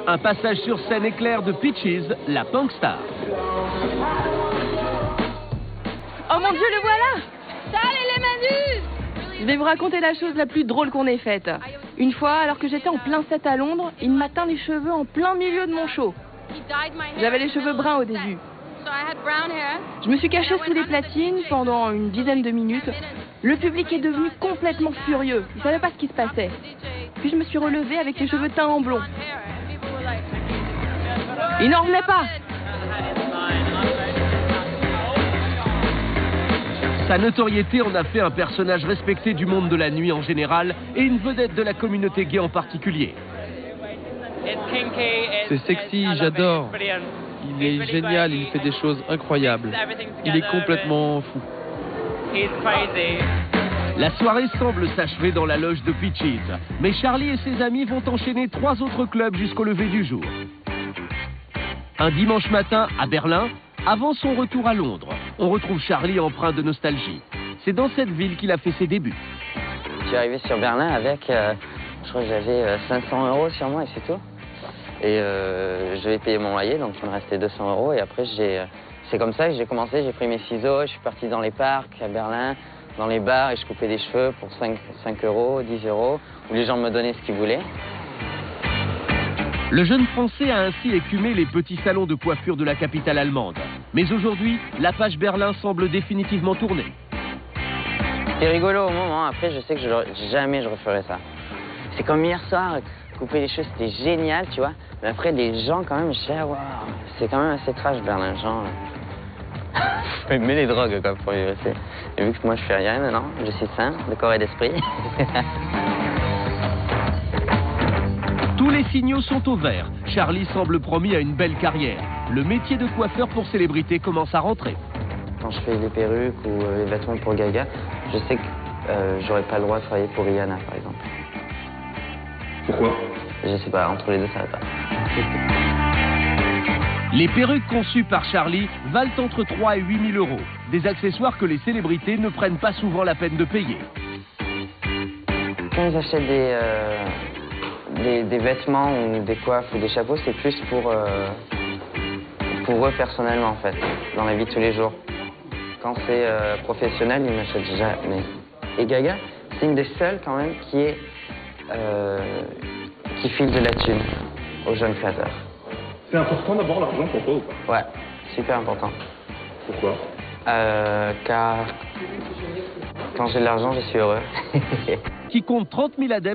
Un passage sur scène éclair de Peaches, la punk star. Oh mon Dieu, le voilà! Salut les méduses! Je vais vous raconter la chose la plus drôle qu'on ait faite. Une fois, alors que j'étais en plein set à Londres, il m'a teint les cheveux en plein milieu de mon show. J'avais les cheveux bruns au début. Je me suis cachée sous les platines pendant une dizaine de minutes. Le public est devenu complètement furieux. Il ne savait pas ce qui se passait. Puis je me suis relevée avec les cheveux teints en blond. Il n'en revenait pas. Sa notoriété en a fait un personnage respecté du monde de la nuit en général et une vedette de la communauté gay en particulier. C'est sexy, j'adore. Il est génial, il fait des choses incroyables. Il est complètement fou. La soirée semble s'achever dans la loge de Peaches, mais Charlie et ses amis vont enchaîner 3 autres clubs jusqu'au lever du jour. Un dimanche matin à Berlin, avant son retour à Londres, on retrouve Charlie empreint de nostalgie. C'est dans cette ville qu'il a fait ses débuts. Je suis arrivé sur Berlin avec, je crois que j'avais 500 € sur moi et c'est tout. Et je devais payer mon loyer, donc il me restait 200 € et après c'est comme ça que j'ai commencé, j'ai pris mes ciseaux, je suis parti dans les parcs à Berlin, dans les bars et je coupais des cheveux pour 5 €, 10 €, où les gens me donnaient ce qu'ils voulaient. Le jeune Français a ainsi écumé les petits salons de coiffure de la capitale allemande. Mais aujourd'hui, la page Berlin semble définitivement tourner. C'était rigolo au moment, après je sais que jamais je referai ça. C'est comme hier soir, couper les cheveux c'était génial, tu vois. Mais après les gens quand même, je sais, wow, c'est quand même assez trash Berlin, genre... Faut aimer les drogues quoi pour y rester. Et vu que moi je fais rien maintenant, je suis sain de corps et d'esprit. Tous les signaux sont au vert. Charlie semble promis à une belle carrière. Le métier de coiffeur pour célébrité commence à rentrer. Quand je fais les perruques ou les vêtements pour Gaga, je sais que j'aurais pas le droit de travailler pour Rihanna par exemple. Pourquoi? Je sais pas, entre les deux ça va pas. Les perruques conçues par Charlie valent entre 3 et 8 000 €. Des accessoires que les célébrités ne prennent pas souvent la peine de payer. Quand ils achètent des vêtements ou des coiffes ou des chapeaux, c'est plus pour eux personnellement en fait, dans la vie de tous les jours. Quand c'est professionnel, ils n'achètent jamais. Et Gaga, c'est une des seules quand même qui file de la thune aux jeunes créateurs. C'est important d'avoir l'argent pour toi ou pas? Ouais, super important. Pourquoi? Car quand j'ai de l'argent, je suis heureux. Qui compte 30 000 adeptes.